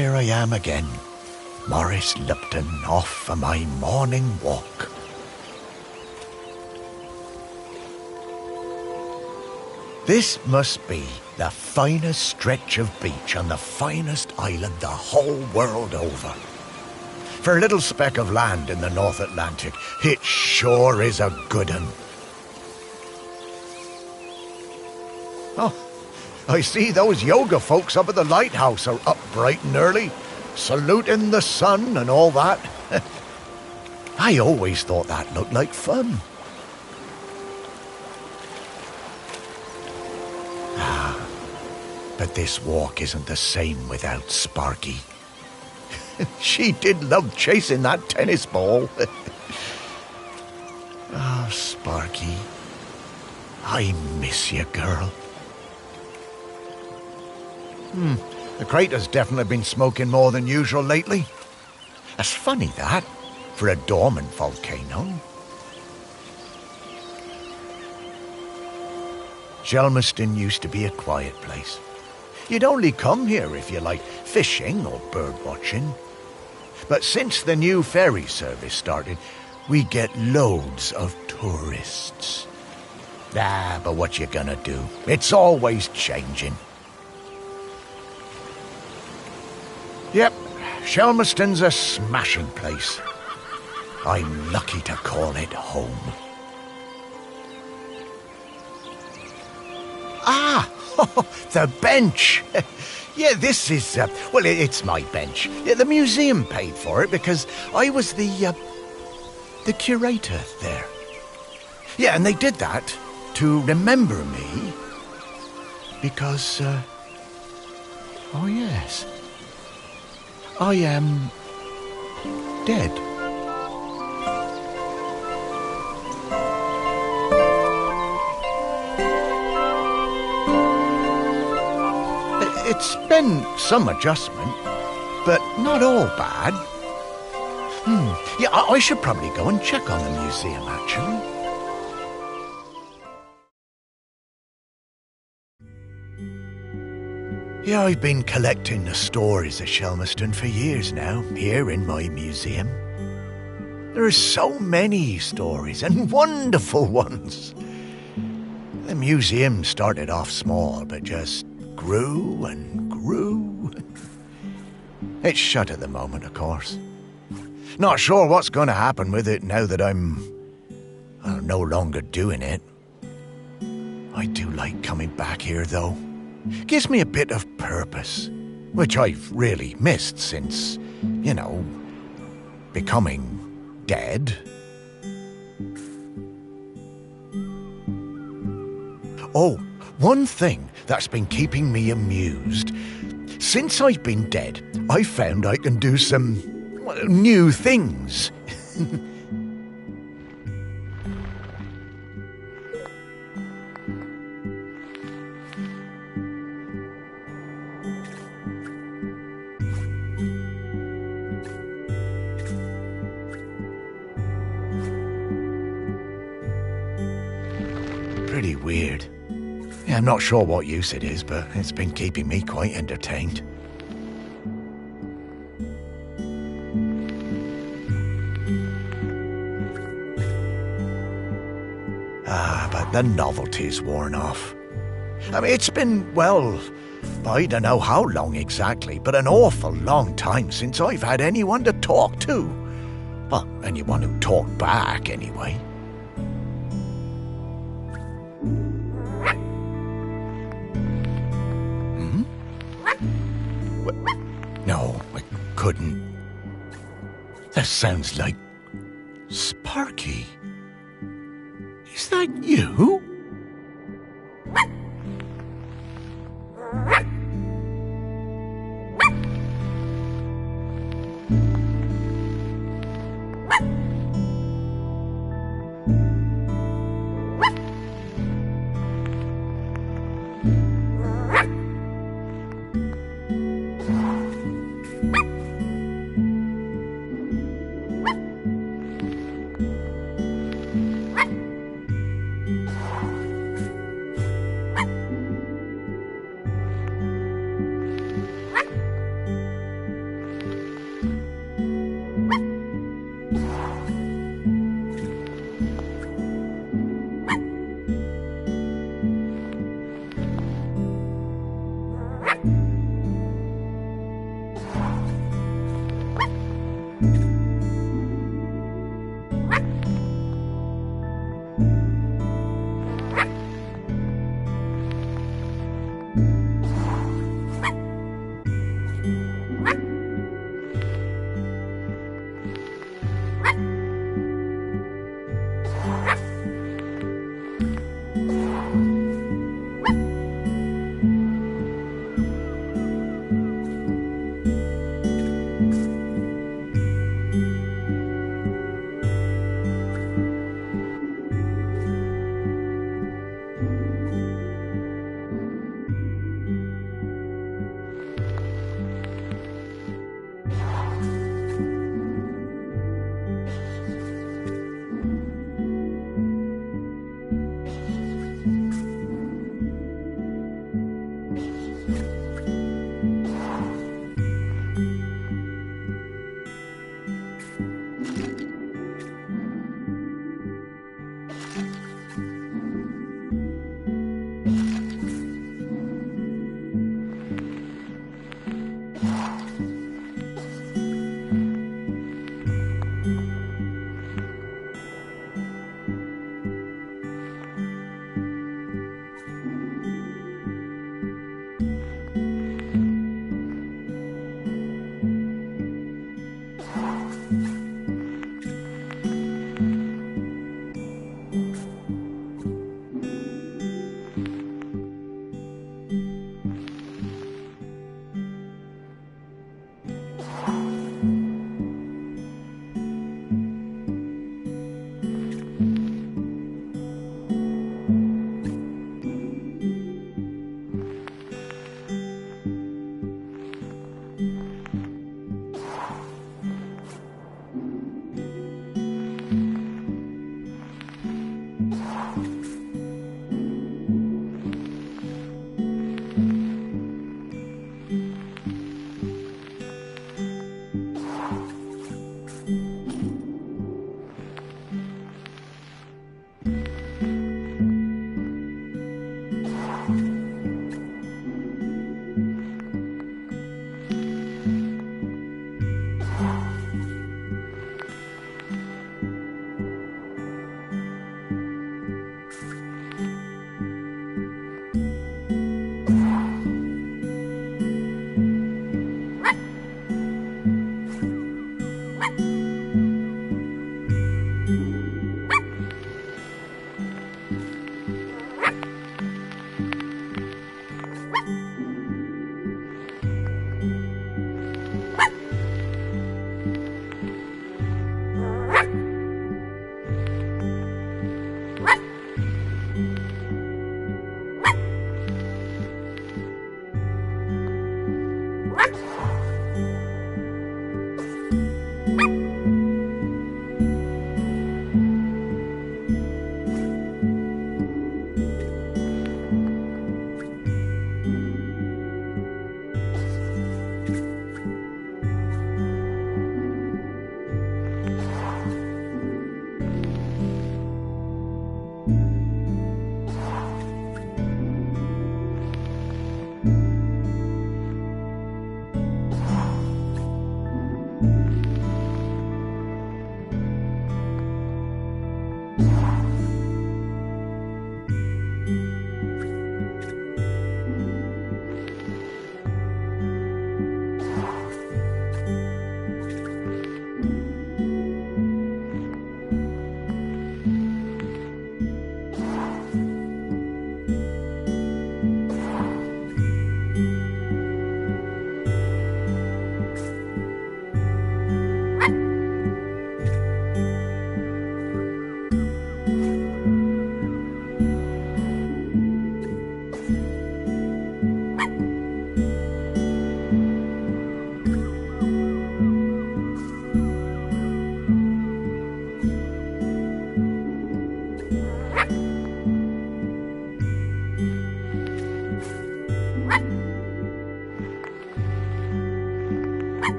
here I am again, Maurice Lupton, off for my morning walk. This must be the finest stretch of beach on the finest island the whole world over. For a little speck of land in the North Atlantic, it sure is a good un. Oh, I see those yoga folks up at the lighthouse are up bright and early, saluting the sun and all that. I always thought that looked like fun. But this walk isn't the same without Sparky. She did love chasing that tennis ball. Oh, Sparky, I miss you, girl. The crater's definitely been smoking more than usual lately. That's funny, that, for a dormant volcano. Shelmerston used to be a quiet place. You'd only come here if you liked fishing or bird watching. But since the new ferry service started, we get loads of tourists. But what you gonna do? It's always changing. Yep, Shelmerston's a smashing place. I'm lucky to call it home. The bench. Yeah, this is, it's my bench. Yeah, the museum paid for it because I was the curator there. Yeah, and they did that to remember me because, oh yes, I am dead. It's been some adjustment, but not all bad. Yeah, I should probably go and check on the museum, actually. Yeah, I've been collecting the stories of Shelmerston for years now, here in my museum. There are so many stories, and wonderful ones. The museum started off small, but just grew and grew. It's shut at the moment, of course. Not sure what's going to happen with it now that I'm no longer doing it. I do like coming back here, though. Gives me a bit of purpose, which I've really missed since, becoming dead. Oh, one thing that's been keeping me amused. Since I've been dead, I found I can do some new things. Pretty weird. Yeah, I'm not sure what use it is, but it's been keeping me quite entertained. But the novelty's worn off. I mean, it's been, I don't know how long exactly, but an awful long time since I've had anyone to talk to. Well, anyone who talked back, anyway. No, I couldn't. That sounds like Sparky. Is that you?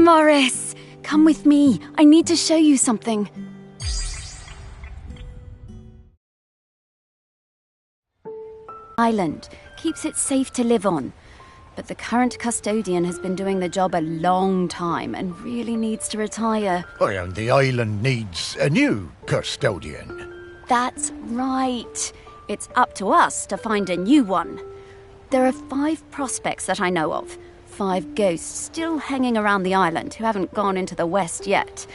Morris, come with me. I need to show you something. Island keeps it safe to live on. But the current custodian has been doing the job a long time and really needs to retire. Oh, and the island needs a new custodian. That's right. It's up to us to find a new one. There are 5 prospects that I know of. 5 ghosts still hanging around the island who haven't gone into the west yet.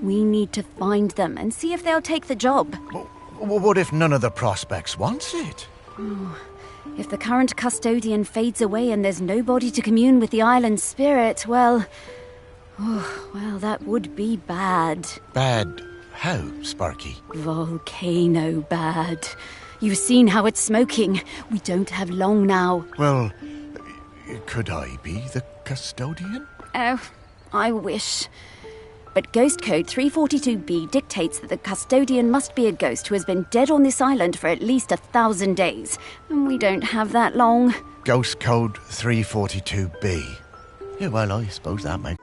We need to find them and see if they'll take the job. What if none of the prospects wants it? If the current custodian fades away and there's nobody to commune with the island's spirit, well, that would be bad. Bad how, Sparky? Volcano bad. You've seen how it's smoking. We don't have long now. Well, could I be the custodian? Oh, I wish. But Ghost Code 342B dictates that the custodian must be a ghost who has been dead on this island for at least 1,000 days. And we don't have that long. Ghost Code 342B. Yeah, well, I suppose that makes...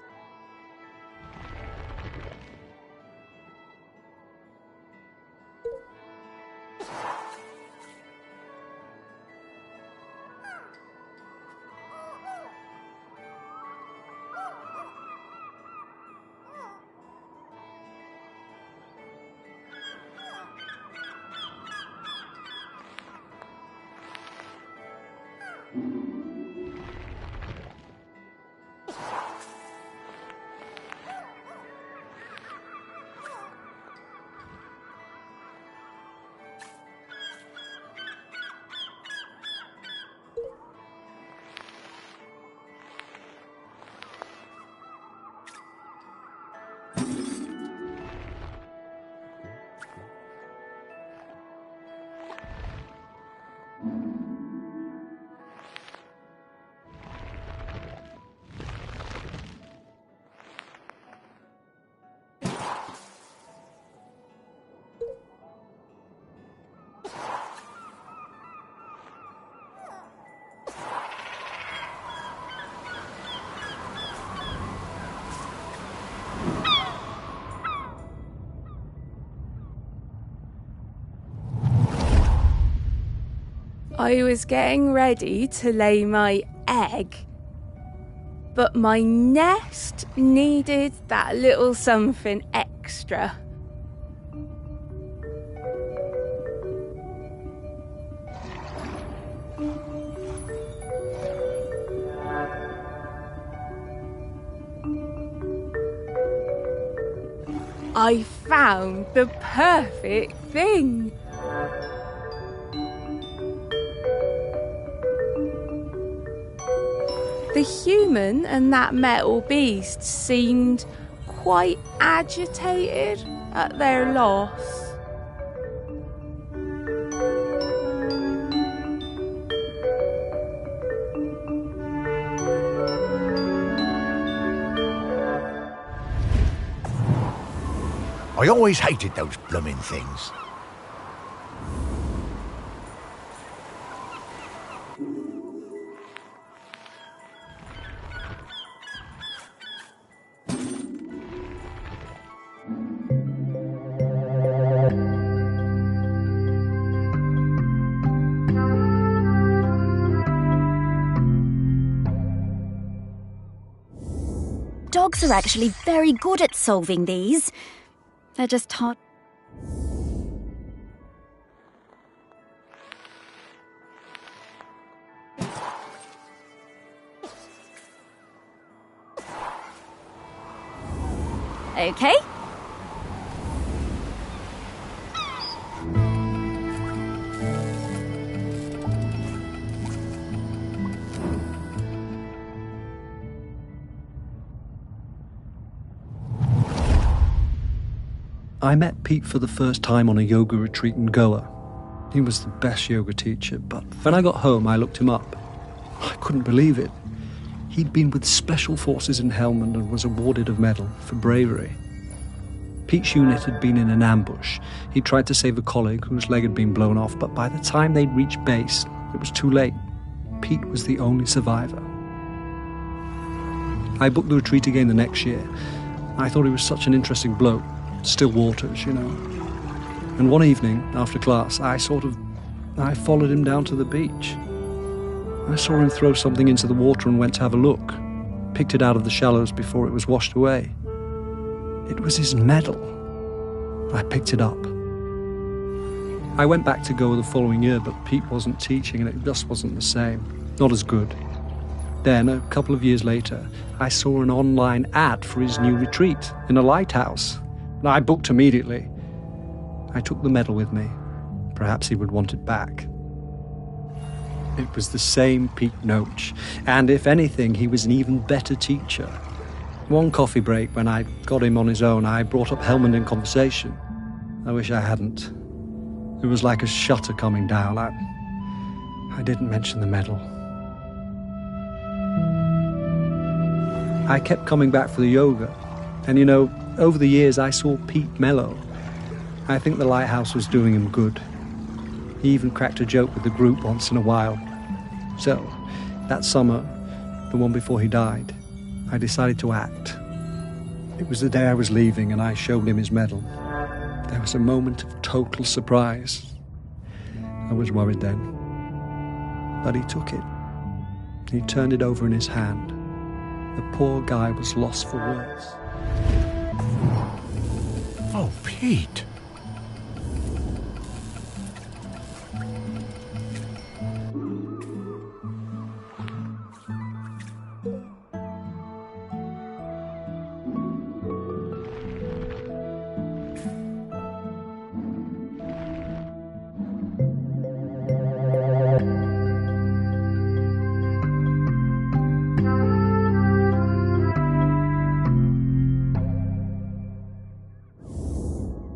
I was getting ready to lay my egg, but my nest needed that little something extra. I found the perfect thing. The human and that metal beast seemed quite agitated at their loss. I always hated those blooming things. Dogs are actually very good at solving these. They're just hard. Okay. I met Pete for the first time on a yoga retreat in Goa. He was the best yoga teacher, but when I got home, I looked him up. I couldn't believe it. He'd been with Special Forces in Helmand and was awarded a medal for bravery. Pete's unit had been in an ambush. He tried to save a colleague whose leg had been blown off, but by the time they'd reached base, it was too late. Pete was the only survivor. I booked the retreat again the next year. I thought he was such an interesting bloke. Still waters, you know. And one evening, after class, I followed him down to the beach. I saw him throw something into the water and went to have a look. Picked it out of the shallows before it was washed away. It was his medal. I picked it up. I went back to go the following year, but Pete wasn't teaching and it just wasn't the same. Not as good. Then, a couple of years later, I saw an online ad for his new retreat in a lighthouse. I booked immediately. I took the medal with me. Perhaps he would want it back. It was the same Pete Noach, and if anything, he was an even better teacher. One coffee break, when I got him on his own, I brought up Helmand in conversation. I wish I hadn't. It was like a shutter coming down. I didn't mention the medal. I kept coming back for the yoga, and you know, over the years I saw Pete mellow. I think the lighthouse was doing him good. He even cracked a joke with the group once in a while. So, that summer, the one before he died, I decided to act. It was the day I was leaving and I showed him his medal. There was a moment of total surprise. I was worried then. But he took it. He turned it over in his hand. The poor guy was lost for words. Oh, Pete.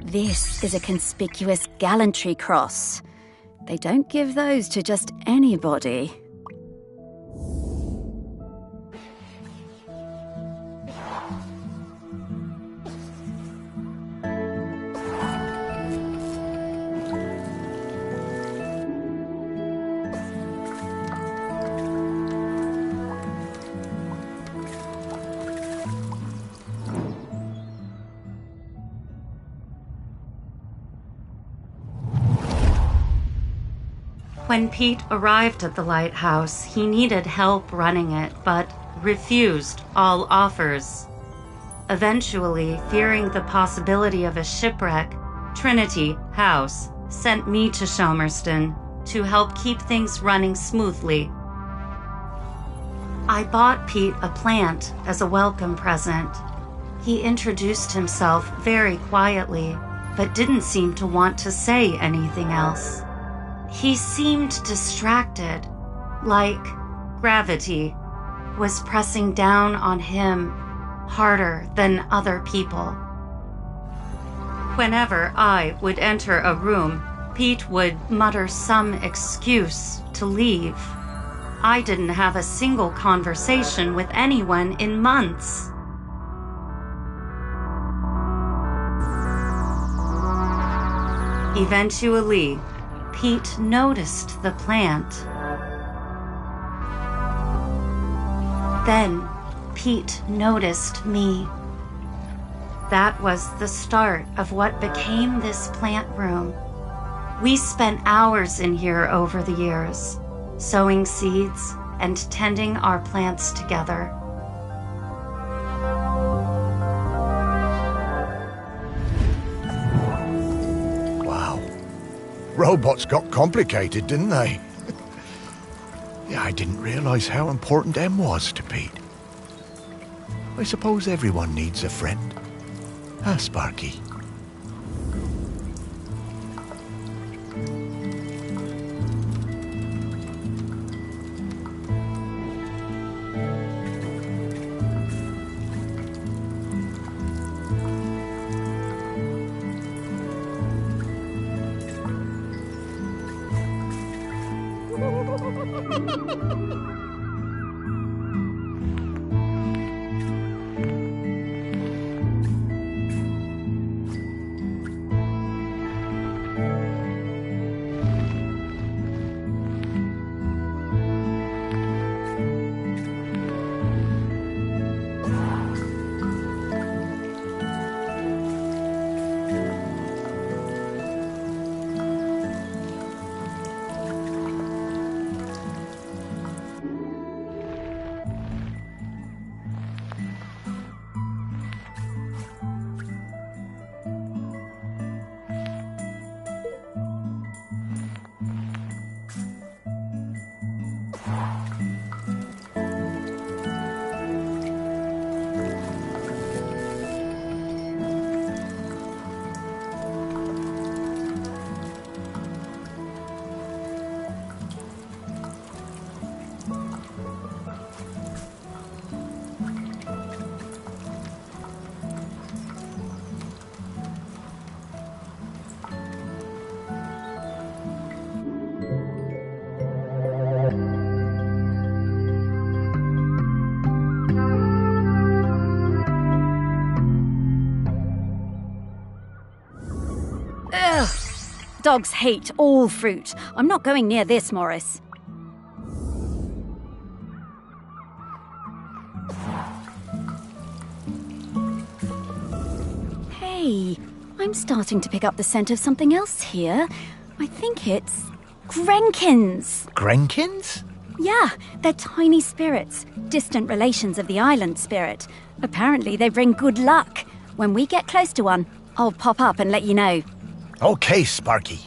This is a conspicuous gallantry cross. They don't give those to just anybody. When Pete arrived at the lighthouse, he needed help running it, but refused all offers. Eventually, fearing the possibility of a shipwreck, Trinity House sent me to Shelmerston to help keep things running smoothly. I bought Pete a plant as a welcome present. He introduced himself very quietly, but didn't seem to want to say anything else. He seemed distracted, like gravity was pressing down on him harder than other people. Whenever I would enter a room, Pete would mutter some excuse to leave. I didn't have a single conversation with anyone in months. Eventually, Pete noticed the plant. Then, Pete noticed me. That was the start of what became this plant room. We spent hours in here over the years, sowing seeds and tending our plants together. Robots got complicated, didn't they? Yeah, I didn't realise how important them was to Pete. I suppose everyone needs a friend. Huh, Sparky? Dogs hate all fruit. I'm not going near this, Morris. Hey, I'm starting to pick up the scent of something else here. I think it's Grenkins. Grenkins? Yeah, they're tiny spirits, distant relations of the island spirit. Apparently they bring good luck. When we get close to one, I'll pop up and let you know. Okay, Sparky.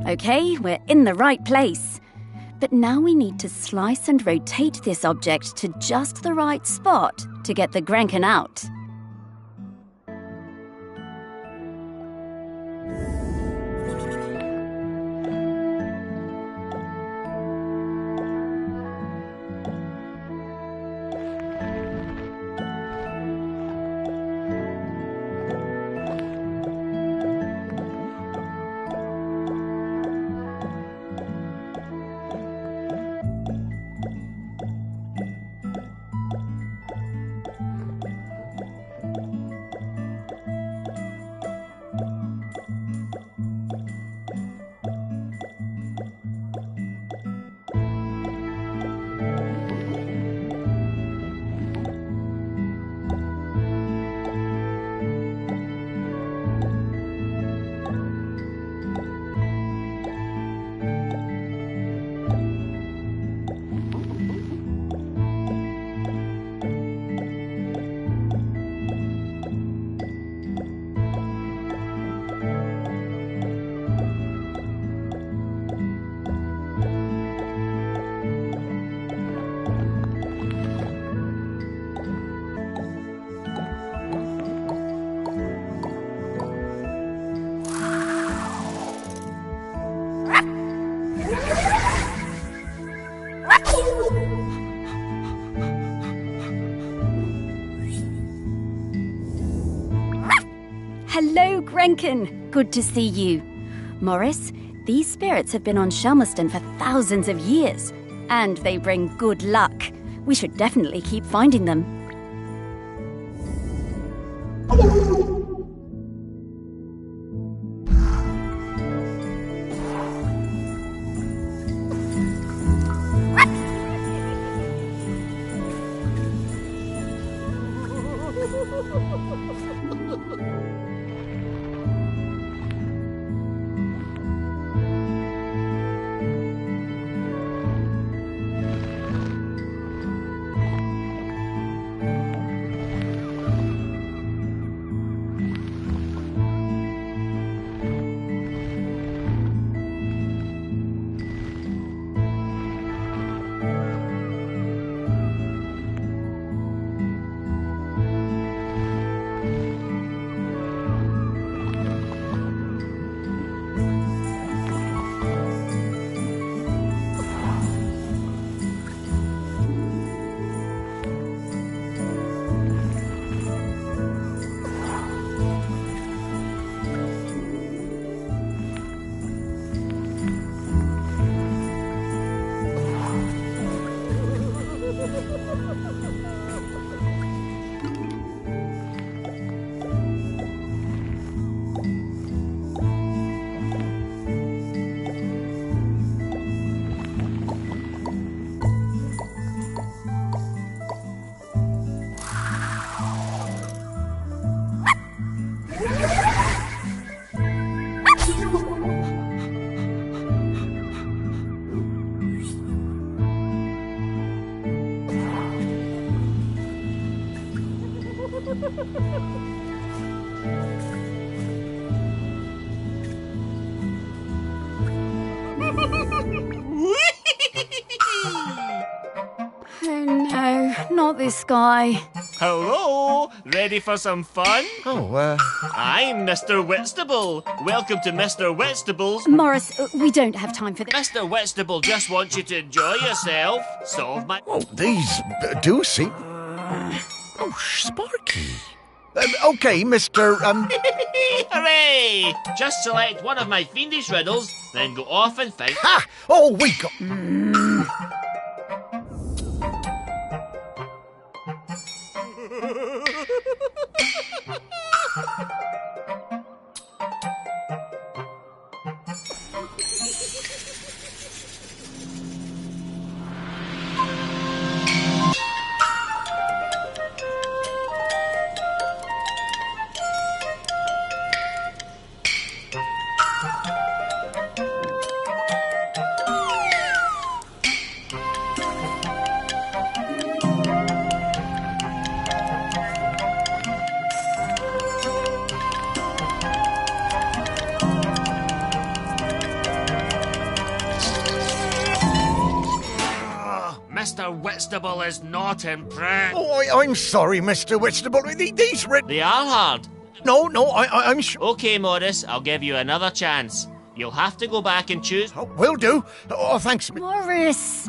Okay, we're in the right place. But now we need to slice and rotate this object to just the right spot to get the Grenkin out. Hello, Grenkin. Good to see you. Morris, these spirits have been on Shelmerston for thousands of years, and they bring good luck. We should definitely keep finding them. Oh no, not this guy. Hello, ready for some fun? Oh, I'm Mr. Whitstable. Welcome to Mr. Whitstable's. Morris, we don't have time for this. Mr. Whitstable just wants you to enjoy yourself. Solve my. oh, these do seem... Oh, Sparky. Okay, Mr. Hooray! Just select one of my fiendish riddles, then go off and find. Ha! Oh, we got... Mr. Whitstable is not impressed. Oh, I'm sorry, Mr. Whitstable. These They are hard. No, I'm sure... Okay, Morris, I'll give you another chance. You'll have to go back and choose. Oh, will do. Oh, thanks. Morris!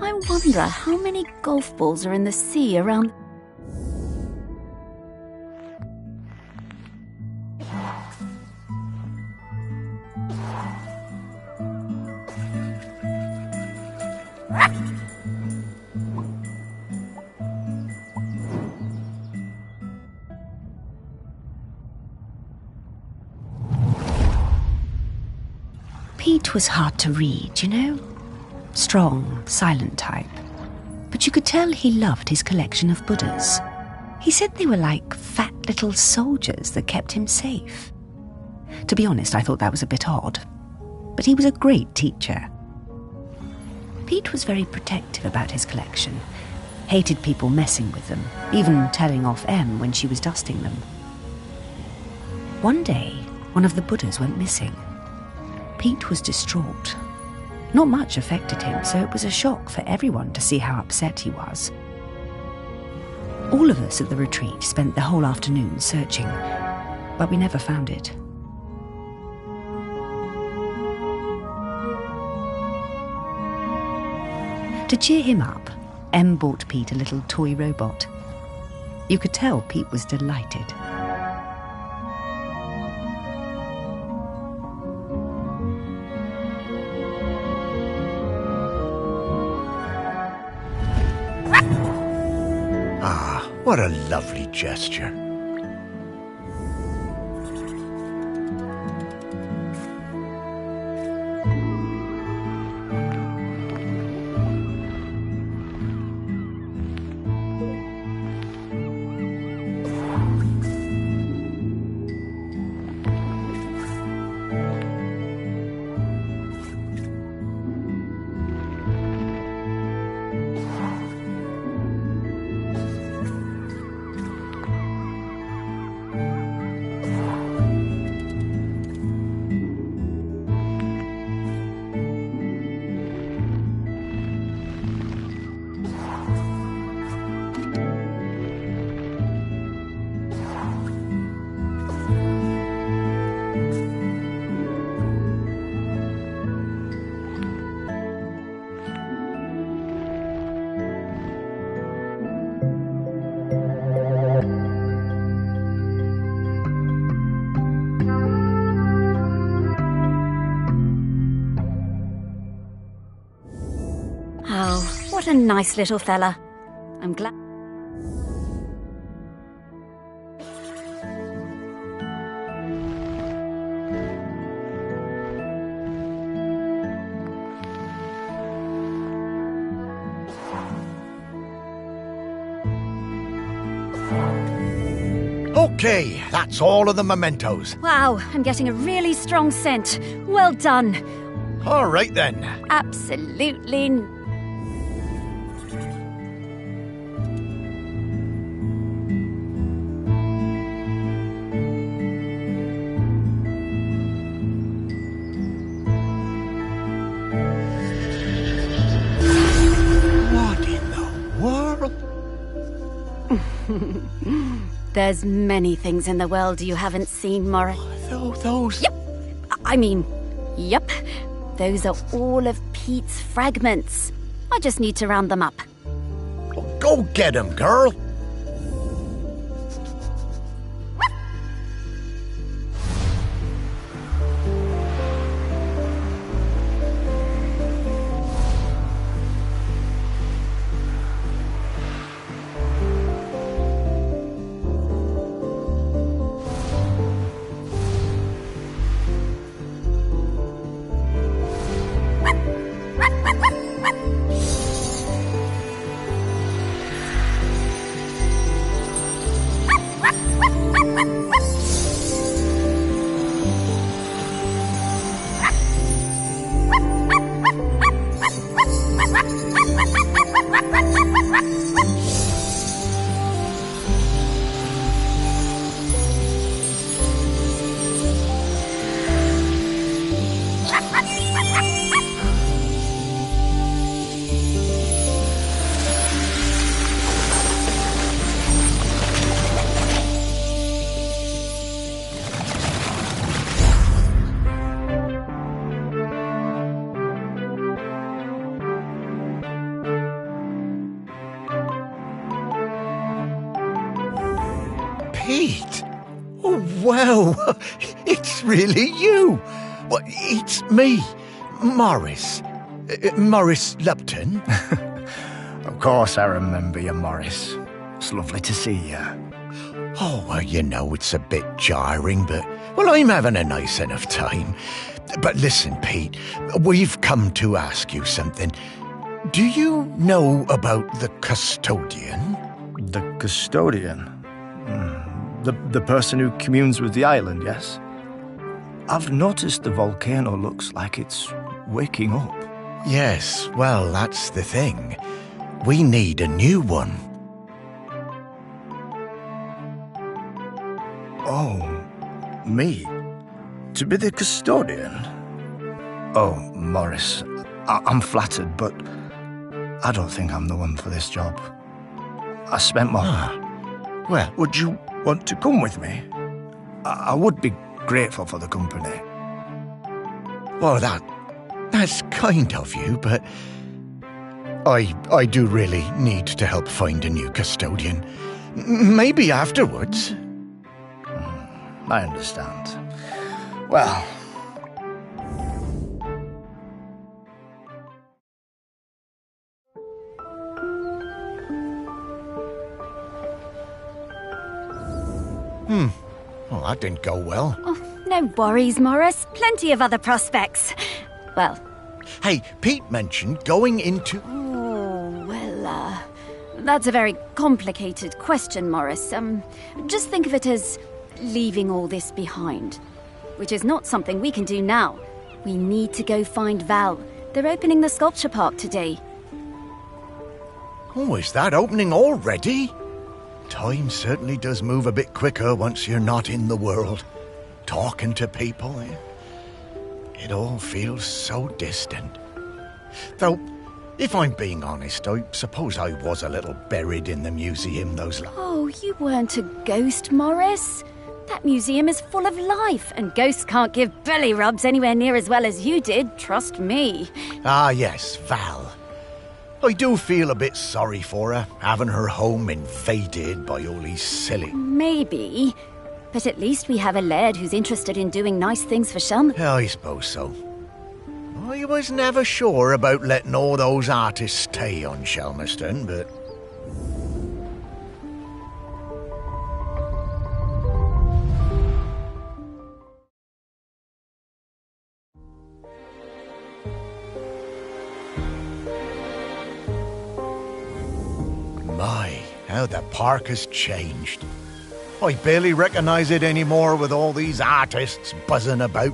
I wonder how many golf balls are in the sea around... Pete was hard to read, you know? Strong, silent type. But you could tell he loved his collection of Buddhas. He said they were like fat little soldiers that kept him safe. To be honest, I thought that was a bit odd. But he was a great teacher. Pete was very protective about his collection, hated people messing with them, even telling off Em when she was dusting them. One day, one of the Buddhas went missing. Pete was distraught. Not much affected him, so it was a shock for everyone to see how upset he was. All of us at the retreat spent the whole afternoon searching, but we never found it. To cheer him up, Em bought Pete a little toy robot. You could tell Pete was delighted. Ah, what a lovely gesture. Oh, what a nice little fella. I'm glad. Okay, that's all of the mementos. Wow, I'm getting a really strong scent. Well done. All right then. Absolutely. What in the world? There's many things in the world you haven't seen, Morris. Those... Yep. Yep. Those are all of Pete's fragments. I just need to round them up. Go get him, girl. Pete! Oh, wow! It's really you! Well, it's me, Morris. Morris Lupton. Of course I remember you, Morris. It's lovely to see you. Oh, well, you know, it's a bit jarring, but, well, I'm having a nice enough time. But listen, Pete, we've come to ask you something. Do you know about the custodian? The custodian? The person who communes with the island, yes? I've noticed the volcano looks like it's waking up. Yes, well, that's the thing. We need a new one. Oh, me? To be the custodian? Oh, Morris, I'm flattered, but I don't think I'm the one for this job. I spent my... Well, Would you want to come with me? I would be grateful for the company. well, that's kind of you, but I do really need to help find a new custodian. Maybe afterwards. I understand. Well... Well, that didn't go well. Oh, no worries, Morris. Plenty of other prospects. Well, Hey, Pete mentioned going into... that's a very complicated question, Morris. Just think of it as leaving all this behind, which is not something we can do now. We need to go find Val. They're opening the sculpture park today. Oh, is that opening already? Time certainly does move a bit quicker once you're not in the world. Talking to people, it all feels so distant. Though, if I'm being honest, I suppose I was a little buried in the museum those Oh, you weren't a ghost, Morris. That museum is full of life, and ghosts can't give belly rubs anywhere near as well as you did, trust me. Ah, yes, Val. I do feel a bit sorry for her, having her home invaded by all these silly... Maybe, but at least we have a laird who's interested in doing nice things for Shelm. I suppose so. I was never sure about letting all those artists stay on Shelmerston, but... My, how the park has changed. I barely recognise it anymore with all these artists buzzing about.